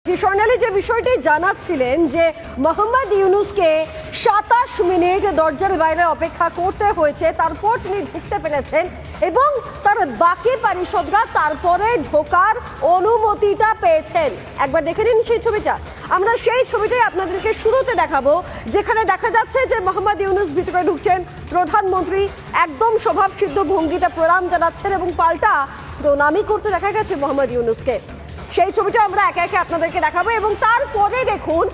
স্বর্ণালী যে বিষয়টি জানাচ্ছিলেন যে মোহাম্মদ ইউনূসকে ২৭ মিনিট দরজার বাইরে অপেক্ষা করতে হয়েছে, তারপর তিনি ঢুকতে পেরেছেন এবং তার বাকি পারিষদরা তারপরে ঢোকার অনুমতিটা পেয়েছেন। একবার দেখে নিন সেই ছবিটা। আমরা সেই ছবিটাই আপনাদেরকে শুরুতে দেখাবো, যেখানে দেখা যাচ্ছে যে মোহাম্মদ ইউনূস ভিতরে ঢুকছেন, প্রধানমন্ত্রী একদম স্বভাবসিদ্ধ ভঙ্গিতে প্রণাম জানাচ্ছেন এবং পাল্টা প্রণামই করতে দেখা গেছে মোহাম্মদ ইউনূসকে। সেই ছবিটা আমরা একে একে আপনাদেরকে দেখাবো এবং তারপরে দেখুন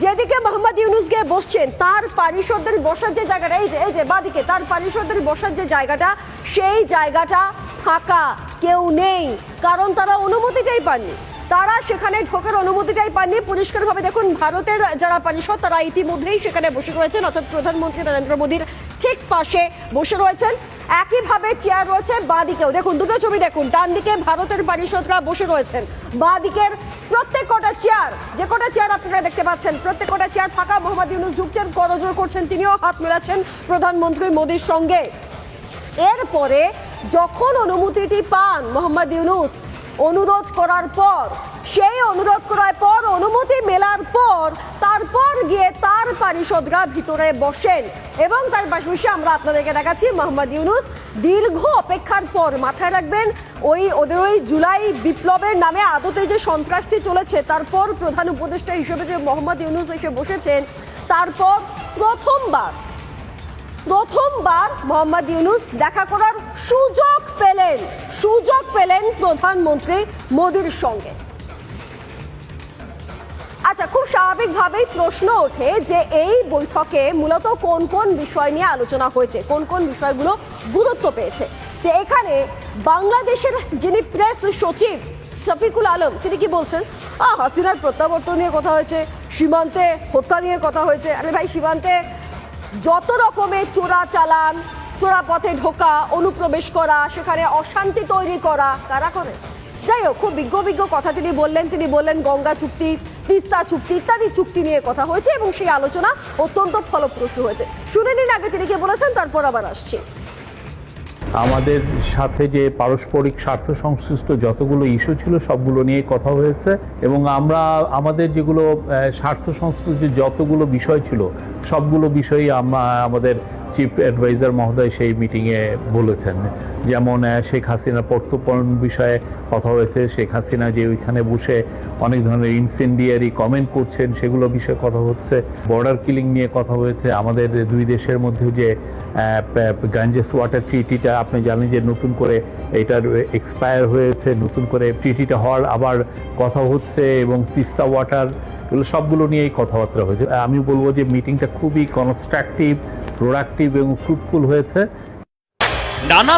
যেদিকে মোহাম্মদ ইউনূস গিয়ে বসছেন তার পারিষদদের বসার যে জায়গাটা, এই যে বাদিকে তার পারিষদদের বসার যে জায়গাটা, সেই জায়গাটা ফাঁকা, কেউ নেই, কারণ তারা অনুমতিটাই পাননি। তারা সেখানে ঢোকার অনুমতিটাই পাননি। পরিষ্কারভাবে দেখুন ভারতের যারা পারিষদ তারা ইতিমধ্যেই সেখানে বসে রয়েছেন, অর্থাৎ প্রধানমন্ত্রী নরেন্দ্র মোদীর ঠিক পাশে বসে রয়েছেন। একইভাবে চেয়ার রয়েছে বাঁদিকেও, দেখুন দুটো ছবি দেখুন, ডান দিকে ভারতের পারিষদরা বসে রয়েছেন, বাঁদিকের প্রত্যেক কটা চেয়ার, যে কটা চেয়ার আপনারা দেখতে পাচ্ছেন প্রত্যেক কটা চেয়ার ফাঁকা। মোহাম্মদ ইউনূস ঢুকছেন, করজোড় করছেন, তিনিও হাত মেলাচ্ছেন প্রধানমন্ত্রী মোদীর সঙ্গে। এরপরে যখন অনুমতিটি পান মোহাম্মদ ইউনূস অনুরোধ করার পর, সেই অনুরোধ করার পর অনুমতি মেলার পর তারপর গিয়ে তার পারিষদরা ভিতরে বসেন এবং তার পাশাপাশি আমরা আপনাদেরকে দেখাচ্ছি মোহাম্মদ ইউনূস দীর্ঘ অপেক্ষার পর, মাথায় রাখবেন ওদের ওই জুলাই বিপ্লবের নামে আদতে যে সন্ত্রাসটি চলেছে, তারপর প্রধান উপদেষ্টা হিসেবে যে মোহাম্মদ ইউনূস এসে বসেছেন, তারপর প্রথমবার মোহাম্মদ ইউনূস দেখা করার সুযোগ পেলেন প্রধানমন্ত্রী মোদীর সঙ্গে। আচ্ছা, খুব স্বাভাবিকভাবেই প্রশ্ন ওঠে যে এই বৈঠকে মূলত কোন কোন বিষয় নিয়ে আলোচনা হয়েছে, কোন কোন বিষয়গুলো গুরুত্ব পেয়েছে। যে এখানে বাংলাদেশের যিনি প্রেস সচিব শফিকুল আলম, তিনি কি বলছেন, হাসিনার প্রত্যাবর্তন নিয়ে কথা হয়েছে, সীমান্তে হত্যা নিয়ে কথা হয়েছে। আরে ভাই, সীমান্তে যত রকমের চোরাচালান, চোরা পথে ঢোকা, অনুপ্রবেশ করা, সেখানে অশান্তি তৈরি করা কারা করে? যাই হোক, খুব বিজ্ঞ কথা তিনি বললেন গঙ্গা চুক্তি, তিস্তা চুক্তি ইত্যাদি চুক্তি নিয়ে কথা হয়েছে এবং সেই আলোচনা অত্যন্ত ফলপ্রসূ হয়েছে। শুনে নিন আগে তিনি কি বলেছেন, তারপর আবার আসছি। আমাদের সাথে যে পারস্পরিক স্বার্থ সংশ্লিষ্ট যতগুলো ইস্যু ছিল সবগুলো নিয়ে কথা হয়েছে এবং আমরা আমাদের যেগুলো স্বার্থ সংশ্লিষ্ট যতগুলো বিষয় ছিল সবগুলো বিষয়ই আমাদের চিফ অ্যাডভাইজার মহোদয় সেই মিটিংয়ে বলেছেন। যেমন শেখ হাসিনা প্রত্যর্পণ বিষয়ে কথা হয়েছে, শেখ হাসিনা যে ওইখানে বসে অনেক ধরনের ইনসেন্ডিয়ারি কমেন্ট করছেন সেগুলো বিষয়ে কথা হচ্ছে, বর্ডার কিলিং নিয়ে কথা হয়েছে, আমাদের দুই দেশের মধ্যে যে গাঞ্জেস ওয়াটার ট্রিটিটা আপনি জানেন যে নতুন করে এটার এক্সপায়ার হয়েছে, নতুন করে ট্রিটিটা হওয়ার আবার কথা হচ্ছে, এবং তিস্তা ওয়াটার, এগুলো সবগুলো নিয়েই কথাবার্তা হয়েছে। আমি বলবো যে মিটিংটা খুবই কনস্ট্রাকটিভ, প্রোডাক্টিভ এবং ফ্রুটফুল হয়েছে। নানা